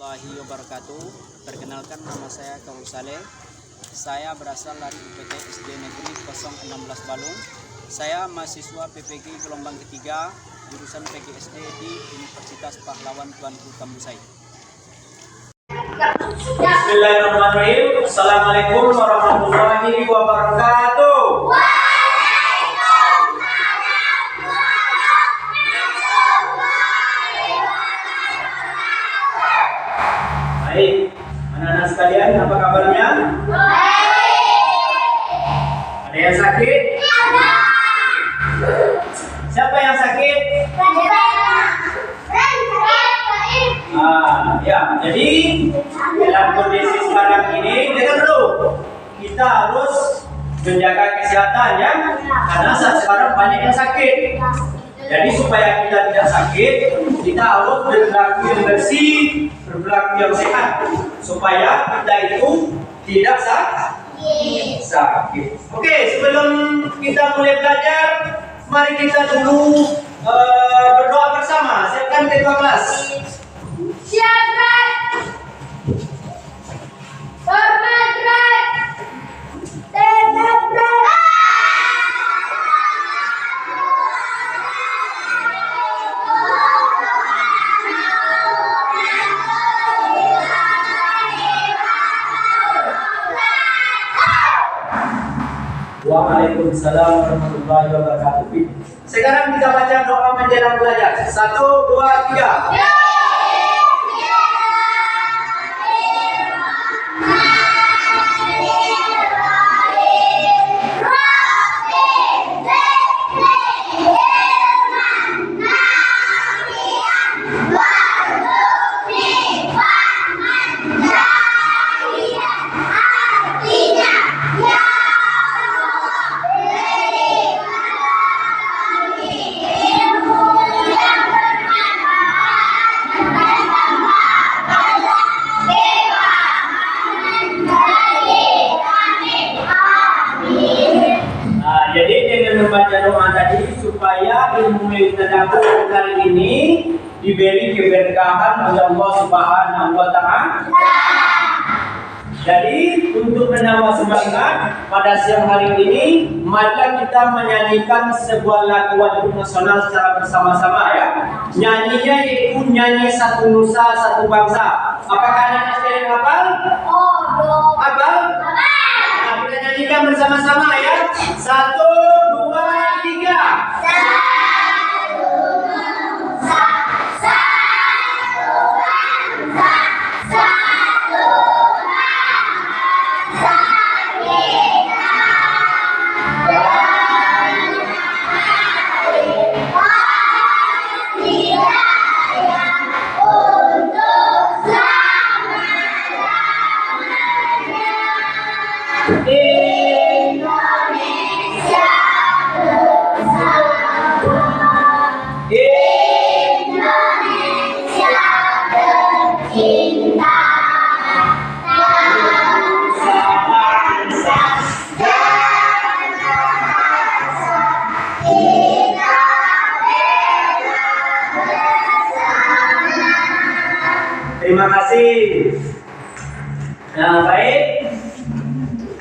warahmatullahi wabarakatuh. Perkenalkan, nama saya Kaul Saleh. Saya berasal dari UPT SD Negeri 016 Balung. Saya mahasiswa PPG gelombang ketiga, jurusan PGSD di Universitas Pahlawan Tuanku Kambusai. Bismillahirrahmanirrahim. Assalamualaikum warahmatullahi wabarakatuh. Baik, anak-anak sekalian, apa kabarnya? Ada yang sakit? Siapa yang sakit? Ya, jadi dalam kondisi sekarang ini, dengar dulu, kita harus menjaga kesehatan ya, karena saat sekarang banyak yang sakit. Jadi supaya kita tidak sakit, kita harus berperilaku yang bersih, berperilaku yang sehat, supaya kita itu tidak sakit. Oke, sebelum kita mulai belajar, mari kita dulu berdoa bersama. Siapkan ketua kelas. Siapkan. Hormatkan. Tegakkan. Waalaikumsalam warahmatullahi wabarakatuh. Sekarang kita baca doa menjelang belajar. 1, 2, 3. Membaca doa tadi supaya ilmu yang kita dapat kali ini diberi keberkahan oleh Allah Subhanahu wa Ta'ala. Jadi untuk menambah semangat pada siang hari ini, marilah kita menyanyikan sebuah lagu nasional secara bersama-sama ya. Nyanyinya yaitu nyanyi Satu Nusa Satu Bangsa. Apakah anak sekalian hafal? Hafal? Nah, kita nyanyikan bersama-sama ya. 1, 2, 3. Terima kasih. Nah, baik.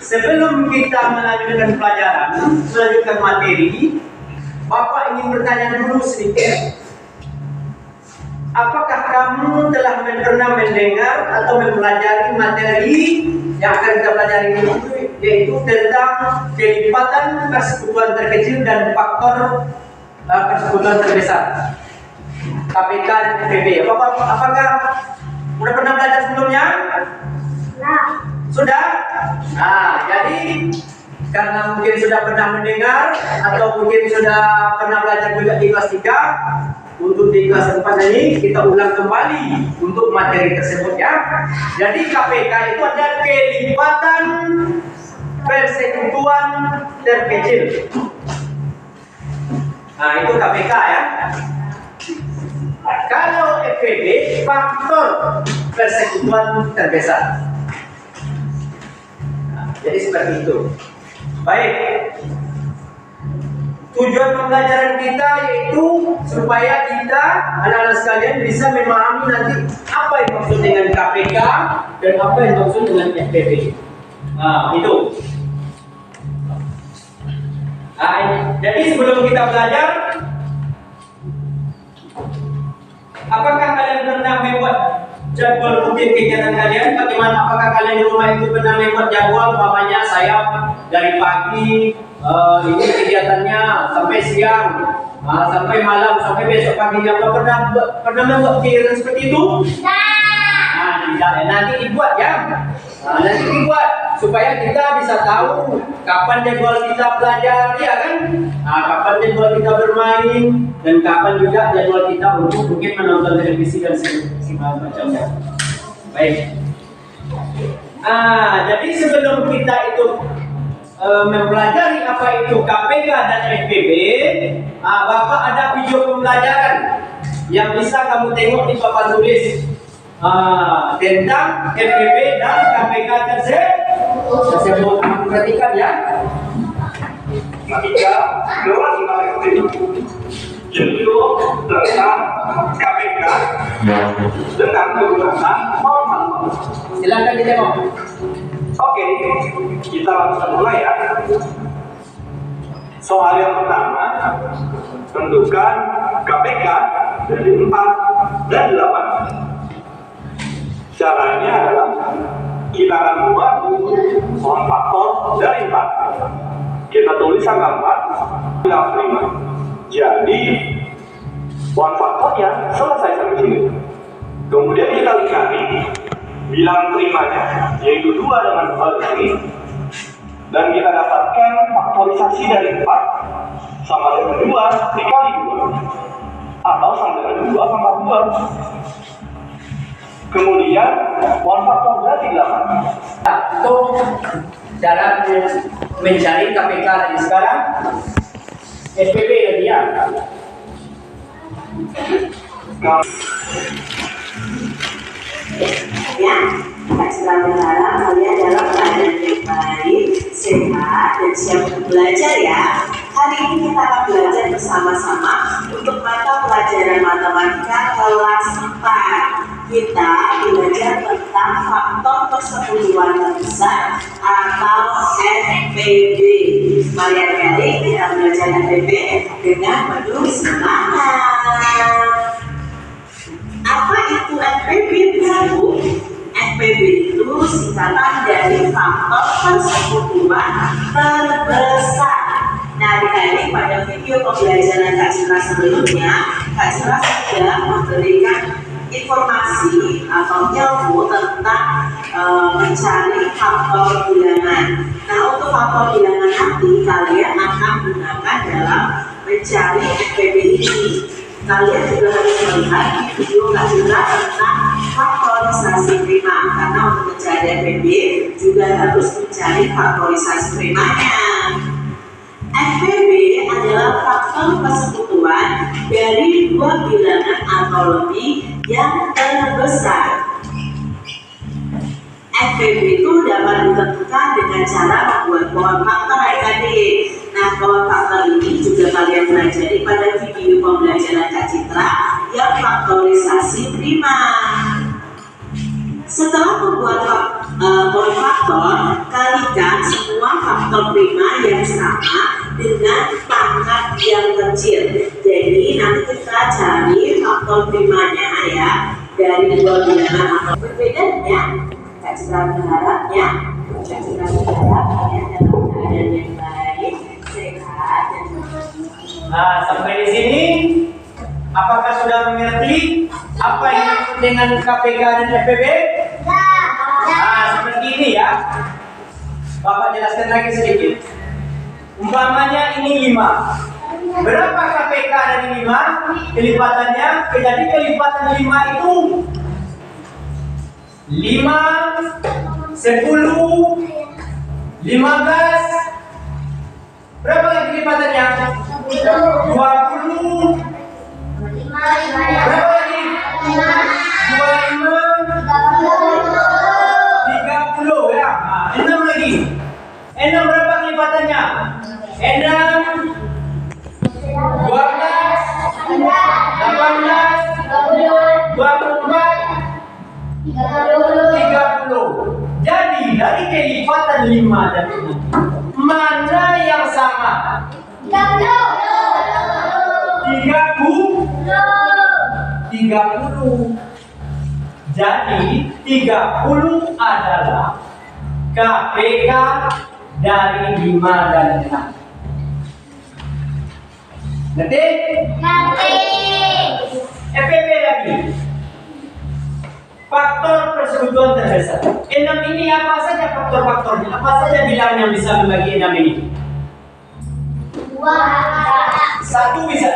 Sebelum kita melanjutkan pelajaran, melanjutkan materi, Bapak ingin bertanya dulu sedikit. Apakah kamu telah pernah mendengar atau mempelajari materi yang akan kita pelajari ini, yaitu tentang kelipatan persekutuan terkecil dan faktor persekutuan terbesar, KPK dan FPB. Apakah sudah pernah belajar sebelumnya? Sudah? Nah, jadi karena mungkin sudah pernah mendengar atau mungkin sudah pernah belajar juga di kelas 3, untuk di kelas 4 ini kita ulang kembali untuk materi tersebut ya. Jadi KPK itu ada kelipatan persekutuan terkecil. Nah, itu KPK ya. Kalau FPB, faktor persekutuan terbesar. Nah, jadi seperti itu. Baik. Tujuan pembelajaran kita yaitu supaya kita anak-anak sekalian bisa memahami nanti apa yang maksud dengan KPK dan apa yang maksud dengan FPB. Nah, itu. Jadi sebelum kita belajar, apakah kalian pernah membuat jadwal rutin kegiatan kalian? Bagaimana? Apakah kalian di rumah itu pernah membuat jadwal? Umpamanya saya dari pagi ini kegiatannya sampai siang, sampai malam, sampai besok paginya. Apa pernah membuat kegiatan seperti itu? Nanti dibuat ya. Nanti dibuat supaya kita bisa tahu kapan jadwal kita belajar, ya kan? Kapan jadwal kita bermain dan kapan juga jadwal kita untuk mungkin menonton televisi dan semacamnya. Baik. Jadi sebelum kita itu mempelajari apa itu KPK dan FPB, Bapak ada video pembelajaran yang bisa kamu tengok di papan tulis tentang FPB dan KPK tersebut. Kamu perhatikan ya. Ketika doa video tentang KPK dengan menggunakan format. Silakan ditengok. Oke, kita langsung mulai ya. Soal yang pertama, tentukan KPK dari 4 dan 8. Caranya adalah kita akan buat soal faktor dari 4. Kita tulis angka 4 bilang prima. Jadi one faktornya selesai sampai sini. Kemudian kita cari bilang primanya, yaitu 2 dengan hal ini, dan kita dapatkan faktorisasi dari 4 sama dengan 2 dikali 2 atau sama dengan 2 tambah 2. Kemudian one faktor dari 8. Itu cara mencari KPK dari sekarang. FPB lagi ya. Ya, Kak Citra berharap kalian dalam keadaan yang baik, sehat, dan siap untuk belajar ya. Hari ini kita akan belajar bersama-sama untuk mata pelajaran matematika kelas 4. Kita belajar tentang faktor persepuluhan terbesar atau FPB. Mari adik-adik kita belajar FPB dengan penuh semangat. Apa itu FPB? FPB itu singkatan dari faktor persekutuan terbesar. Nah, adik-adik pada video pembelajaran Kak Citra sebelumnya, Kak Citra sudah memberikan informasi atau ilmu tentang mencari faktor bilangan. Nah, untuk faktor bilangan nanti kalian akan gunakan dalam mencari FPB ini. Kalian juga harus melihat video Kak Citra tentang faktorisasi prima, karena untuk mencari FPB juga harus mencari faktorisasi primanya. FPB adalah faktor persekutuan dari 2 bilangan atau lebih yang terbesar. FPB itu dapat ditentukan dengan cara membuat pohon faktor adik-adik. Nah, pohon faktor ini juga kalian pelajari pada video pembelajaran Kak Citra yang faktorisasi prima. Setelah membuat pohon faktor, kalikan semua faktor prima yang sama dengan pangkat yang kecil. Jadi nanti kita cari faktor primanya ya dari 2 bilangan atau berbedanya. Kak Citra berharapnya, Kak Citra berharap kalian dalam keadaan yang baik, sehat, dan Sampai di sini, apakah sudah mengerti apa yang dimaksud dengan KPK dan FPB? Seperti ini ya. Bapak jelaskan lagi sedikit. Umpamanya ini 5. Berapa KPK dari 5? Kelipatannya, jadi kelipatan 5 itu 5, 10, 15. Berapa lagi kelipatannya? 20. Berapa lagi? 25, 30 ya. 6 lagi. 6 berapa kelipatannya? 6, 30. Jadi dari kelipatan 5 dan 6, mana yang sama? 30. Jadi 30 adalah KPK dari 5 dan 6. Nanti FPP lagi. Faktor persekutuan terbesar. 6 ini apa saja faktor-faktornya? Apa saja bilangan yang bisa membagi 6 ini? 1 bisa.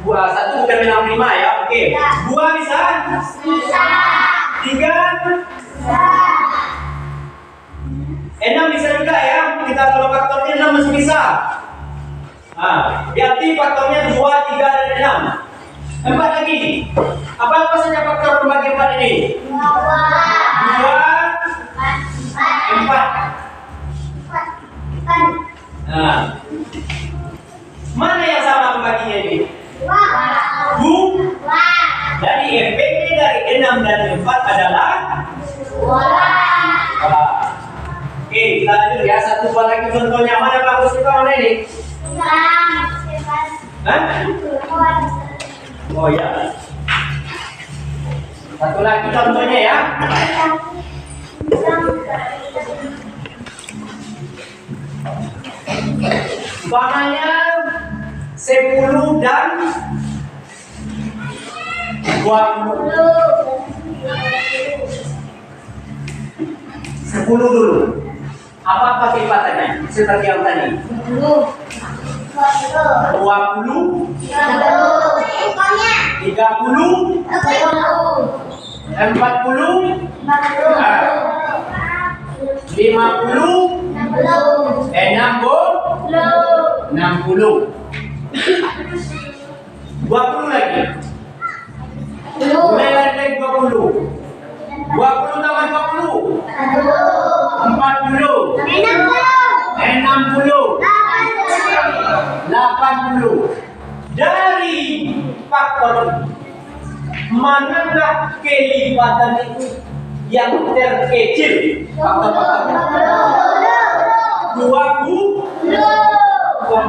1 bukan bilang 5 ya. Oke. 2 bisa? 3? 6 bisa juga ya. Kita kalau faktornya 6 masih bisa. Berarti faktornya 2, 3, dan 6. 4 lagi. Apa saja faktor pembagi 4 ini? 2, 4. Mana yang sama pembaginya ini? 2. Jadi FPP dari 6 dan 4 adalah 2. Oke, kita lanjut ya. 1 buah lagi contohnya. Mana bagus kita mana ini? Oh ya. 1 lagi contohnya ya. Umpamanya 10 dan 20. 10 dulu. Apa kelipatannya? Seperti yang tadi. 20, 30, 40, 50, 60, 20 lagi. Mulai lagi 20. 20 tambah 20. 40. 60. 80. Dari faktor manakah kelipatan itu yang terkecil? Faktor-faktornya 20. 40.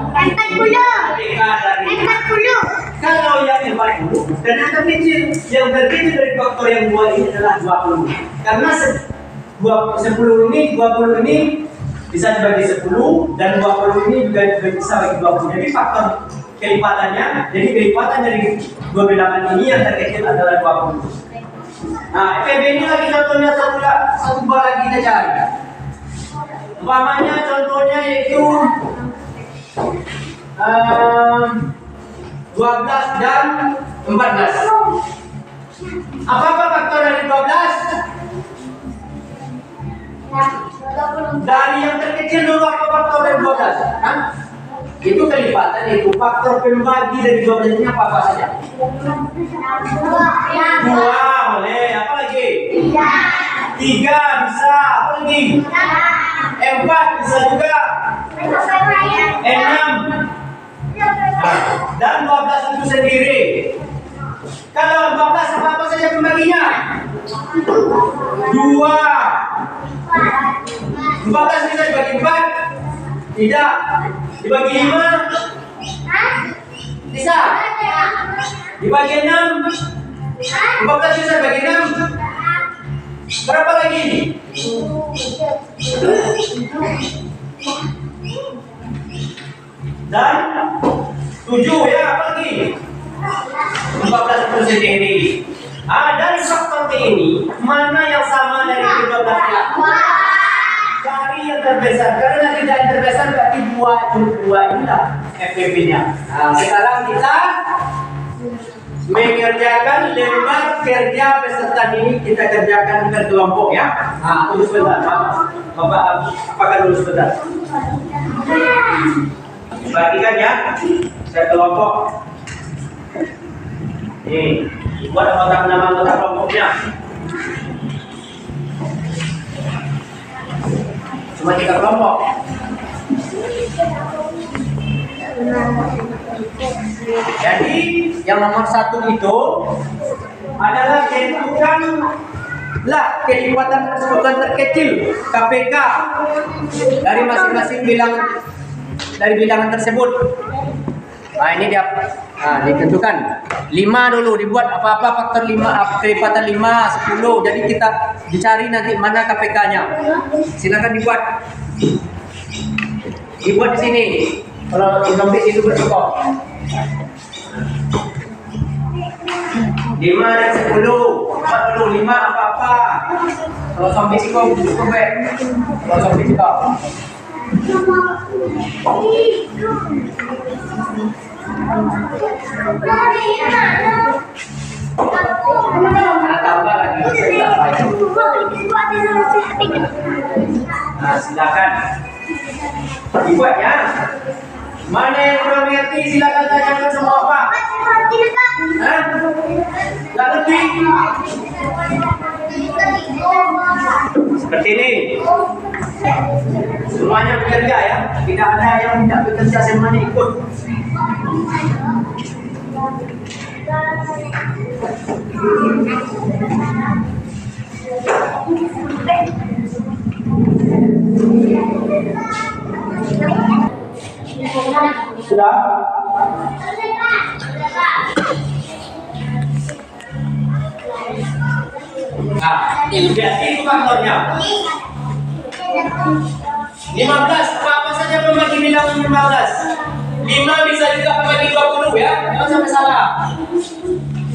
Kalau yang 40 dan yang terkecil dari faktor yang 2 ini adalah 20. Karena 10 ini bisa dibagi 10 dan 20 ini juga bisa bagi 20. Jadi faktor kelipatannya, jadi kelipatan dari dua bilangan ini yang terkecil adalah 20. Nah, FPB ini lagi contohnya satu buah lagi kita cari. Umpamanya contohnya yaitu 12 dan 14. Apa faktor dari 12? Dari yang terkecil dulu apa faktor dari 12? Kan? Itu kelipatan, itu faktor pembagi dari 12 ini apa saja? 2 boleh, apa lagi? 3 bisa, apa lagi? 4 bisa juga. 6 dan 12 itu sendiri. Kalau 12 apa saja pembaginya? 2. 14 bisa dibagi 4? Tidak. Dibagi 5? Bisa. Dibagi 6? 14 bisa dibagi 6? Berapa lagi? Dan 7 ya, apa lagi? 14 itu sendiri. Dari faktor ini, mana yang sama dari kedua belah? Cari yang terbesar. Karena tidak yang terbesar berarti 2 inilah FPP-nya. Sekarang kita mengerjakan lembar kerja peserta ini, kita kerjakan berkelompok ya. Tunggu sebentar, Bapak apakan dulu sebentar. Perhatikan ya, saya kelompok. Nih, buat nama anggota kelompoknya. Cuma 3 kelompok. Jadi yang nomor 1 itu adalah tentukan lah kelipatan persekutuan terkecil KPK dari masing-masing bilangan tersebut. Nah, ini dia ditentukan 5 dulu, dibuat apa-apa faktor 5, kelipatan 5, 10. Jadi kita dicari nanti mana KPK-nya. Silakan dibuat. Dibuat di sini. Kalau nomor itu bercukup. 5 dan 10. 45 apa-apa. Kalau sampai cukup cukup. Kalau sampai cukup. Tambah lagi. Nah, silakan dibuat ya. Mana yang kurang mengerti silakan tanyakan sama Pak. Hah? Nggak ngerti? Seperti ini. Semuanya bekerja ya. Tidak ada yang tidak bekerja, semuanya ikut. Sudah? Nah, itu faktornya. 15, apa saja membagi bilangan 15. 5 bisa juga membagi 20 ya, jangan sampai salah.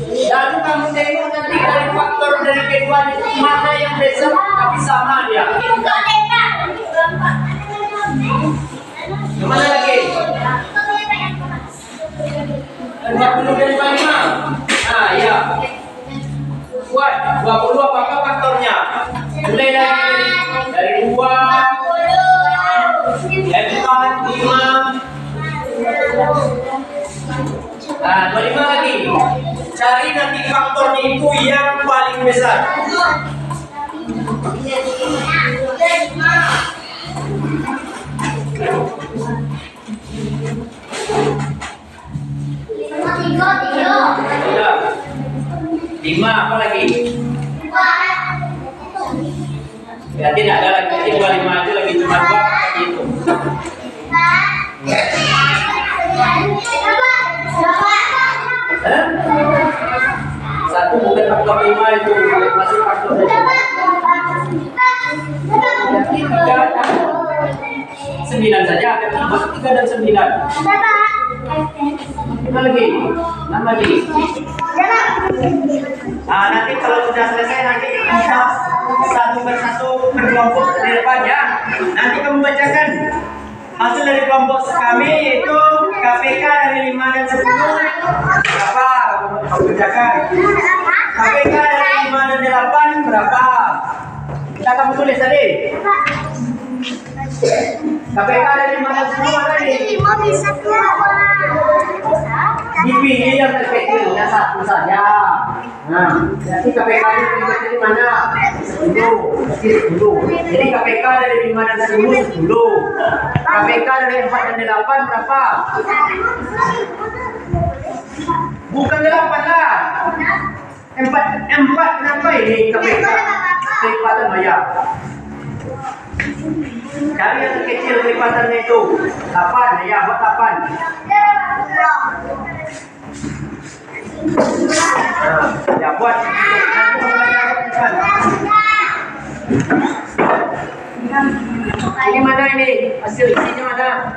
Lalu kamu tengok nanti dari faktor dari kedua mana yang besar tapi sama dia. Kemana lagi? 20 dari 5. Nah, ya. Buat 20 apa faktornya? Mulai dari 2, 4, 5. Nah, 25 lagi. Cari nanti faktornya itu yang paling besar. Ya. 5 apa lagi? Ya tidak ada lagi, jadi 25 aja lagi cuma 2 itu. Satu bukan faktor 5 itu masih faktor 9 saja, 3 dan 9. Kita lagi, 6 lagi. Nah, nanti kalau sudah selesai nanti kita satu persatu berkelompok di depan ya. Nanti kamu bacakan hasil dari kelompok kami yaitu KPK dari 5 dan 10 berapa? Kamu bacakan. KPK dari 5 dan 8 berapa? Kita kamu tulis tadi. KPK dari 5 dan 10 mana nih? 5 bisa keluar. Dipilih yang terkecil, ya satu saja. Nah, jadi KPK dari mana? 10. Jadi KPK dari 5 dan 10, 10. KPK dari 4 dan 8 berapa? Bukan 8 lah. 4 kenapa ini KPK? Kelipatan maya. Cari yang terkecil kelipatannya itu 8, ya buat 8. Nah, ya buat nanti membacakan. Ini mana ini? Hasil isinya mana?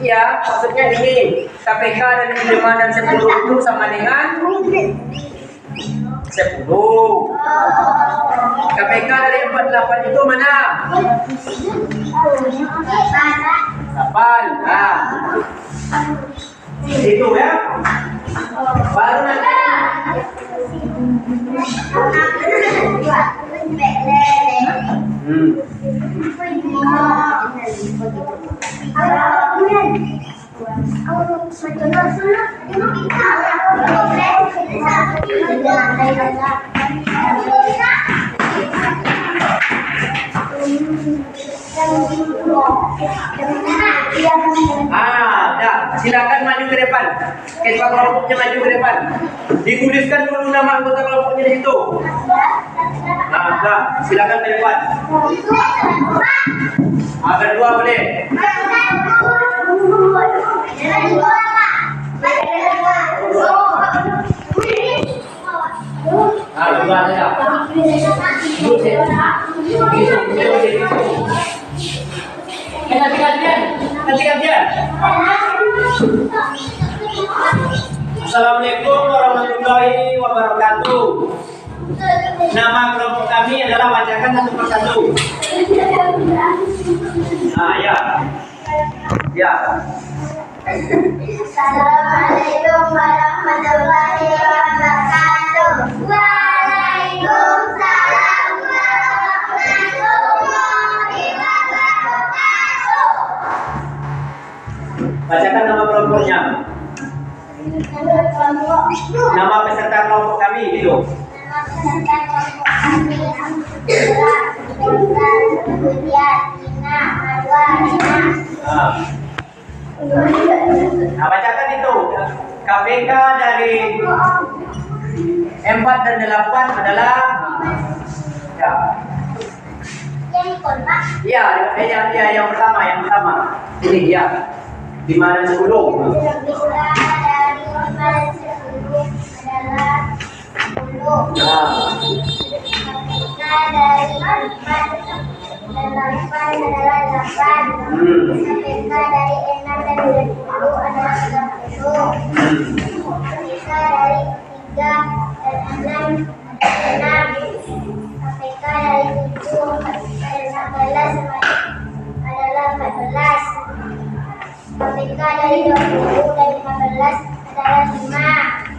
Iya, maksudnya ini KPK dari 5 dan 10 itu sama dengan 10. KPK dari 48 itu mana? 8. Nah, itu ya. Baru nanti. Dah. Ya, silakan maju ke depan. Ketua kelompoknya maju ke depan. Dituliskan dulu nama anggota kelompoknya di situ. Nah, silakan ke depan. Berdua boleh. Berdua saja. Ganti-gantian. Assalamualaikum warahmatullahi wabarakatuh. Nama kelompok kami adalah bacakan satu persatu. Nah, ya. Ya. Assalamualaikum warahmatullahi wabarakatuh. Waalaikumsalam warahmatullahi wabarakatuh. Bacakan nama kelompoknya. Nama peserta kelompok kami gitu. Nah, bacakan itu. KPK dari 4 dan 8 adalah ya, yang pertama. Ini dia. Di mana 10? KPK dari 20 dan 15 adalah 5.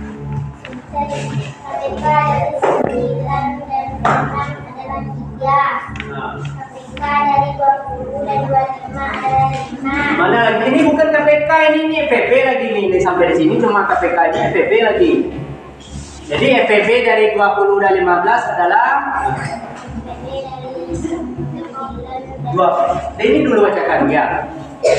KPK dari 9 dan 6 adalah 3. KPK dari 20 dan 25 adalah 5. Mana lagi? Ini bukan KPK, ini FPP lagi nih. Sampai di sini cuma KPK nya FPP lagi. Jadi FPP dari 20 dan 15 adalah 2. Ini dulu bacakan ya. Ya.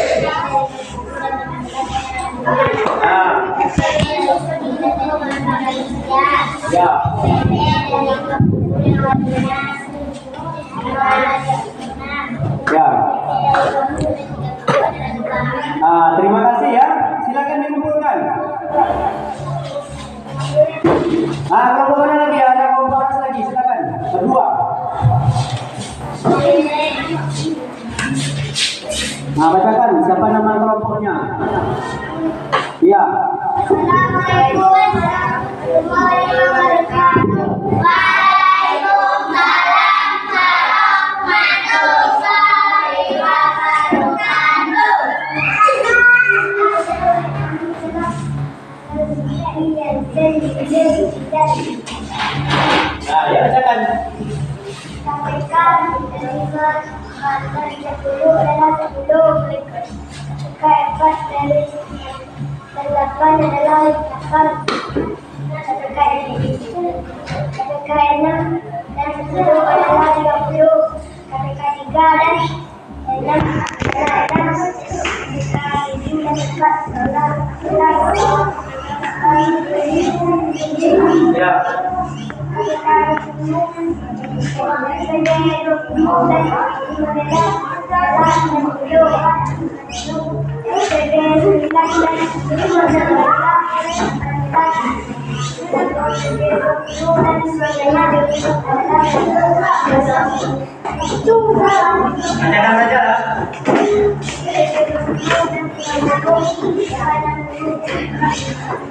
Ya. Terima kasih ya. Silakan dikumpulkan. Kelompoknya lagi ada kelompok lagi. Silakan. Berdua. Bacakan siapa nama kelompoknya. Ya. Assalamualaikum warahmatullahi wabarakatuh. Waalaikumsalam warahmatullahi wabarakatuh. Nah, ya bacakan. KPK dari 10 adalah 10. KPK 4 dari 8 adalah 8. KPK 6 dan 10 adalah 20. KPK 3 dan 6 adalah 6. KPK 7 dan 4 adalah 11. Ya. Bacakan saja lah.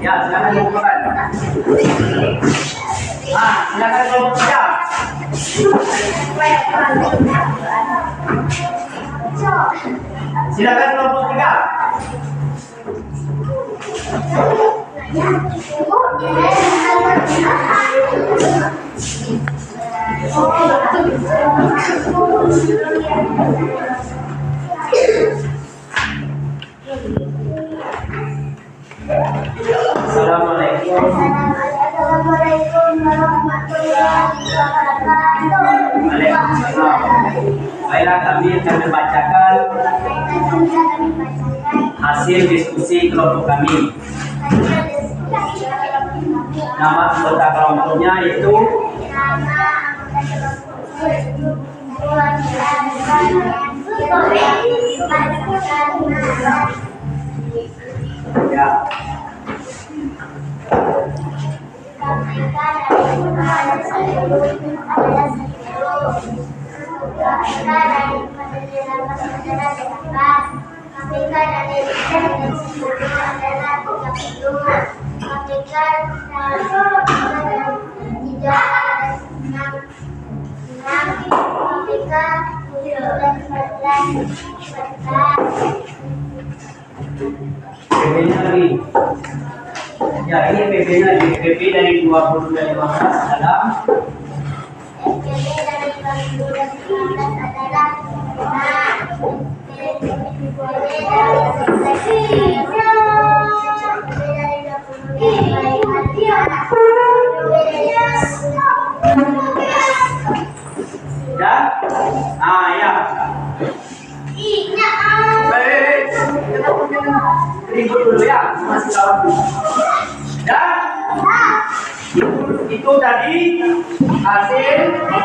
Ya, silakan dikumpulkan. Silakan kelompok 3. Silakan kelompok 3. Assalamualaikum warahmatullahi wabarakatuh. Baiklah, kami akan membacakan hasil diskusi kelompok kami. Nama anggota kelompoknya yaitu ya. PB-nya lagi. Ya, ini PB-nya lagi. PB dari 20 dan 15 adalah ya. Ah, ya. Ribut dulu ya, masih lawan dulu. Dan itu tadi hasil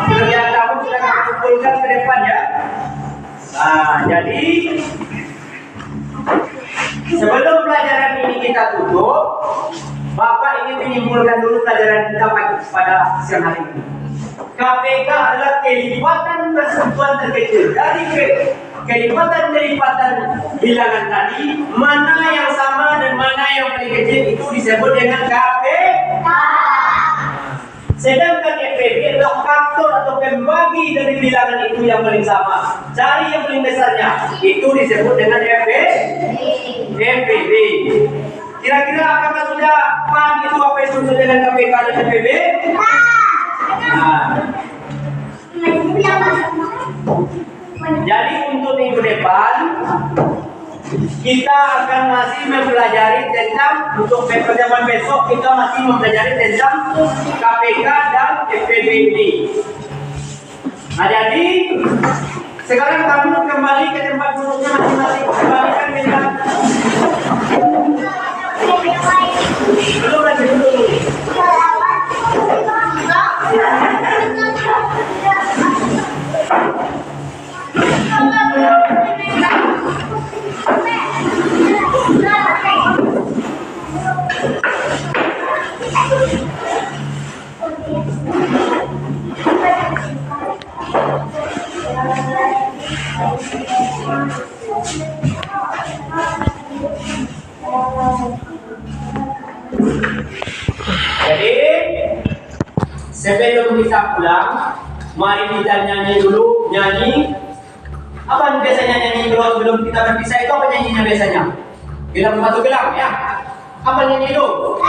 kerja kamu sudah kami kumpulkan ke depan ya. Nah, jadi sebelum pelajaran ini kita tutup, Bapak ingin menyimpulkan dulu pelajaran kita pada siang hari ini. KPK adalah kelipatan persatuan terkecil dari kelipatan bilangan tadi, mana yang sama dan mana yang paling kecil itu disebut dengan KPK. Sedangkan FPB adalah faktor atau pembagi dari bilangan itu yang paling sama. Cari yang paling besarnya, itu disebut dengan FPB. Kira-kira apakah sudah paham itu apa yang dimaksud dengan KPK dan FPB? Nah. Jadi untuk minggu depan kita akan masih mempelajari tentang, untuk pertemuan besok kita masih mempelajari tentang KPK dan FPB ini. Nah, jadi sekarang kamu kembali ke tempat duduknya masing-masing. Kembalikan meja. Belum lagi dulu. Jadi sebelum kita pulang, mari kita nyanyi dulu. Nyanyi apa biasanya nyanyi dulu sebelum kita berpisah itu? Apa nyanyinya biasanya? Gelang satu gelang ya. Apa nyanyi dulu?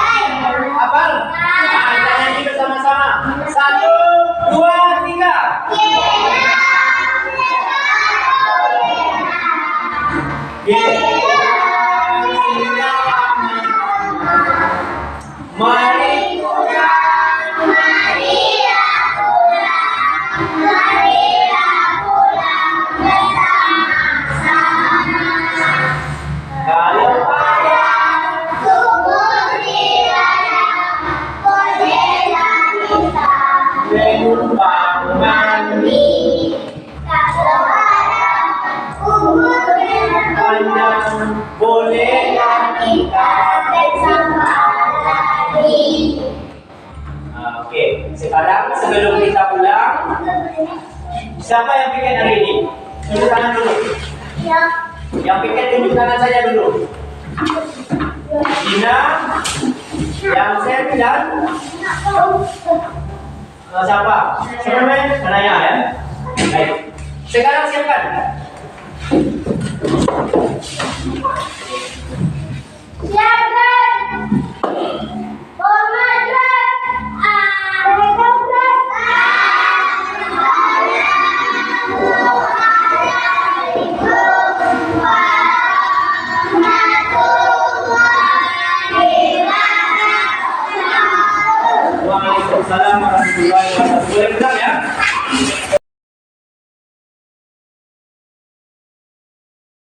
Apa? Nah, kita nyanyi bersama-sama. 1, 2, 3. Mari pulang, marilah pulang bersama-sama. Kalau pada kubur di ladang, bolehlah kita menumpang mandi. Kalau ada kubur panjang, bolehlah kita bersama. Oke, sekarang sebelum kita pulang, siapa yang piket hari ini? Tunjuk tangan dulu. Ya. Yang piket tunjuk tangan saja dulu. Dina, yang Sam dan siapa? Superman, Anaya ya. Baik. Sekarang siapkan. Siapkan.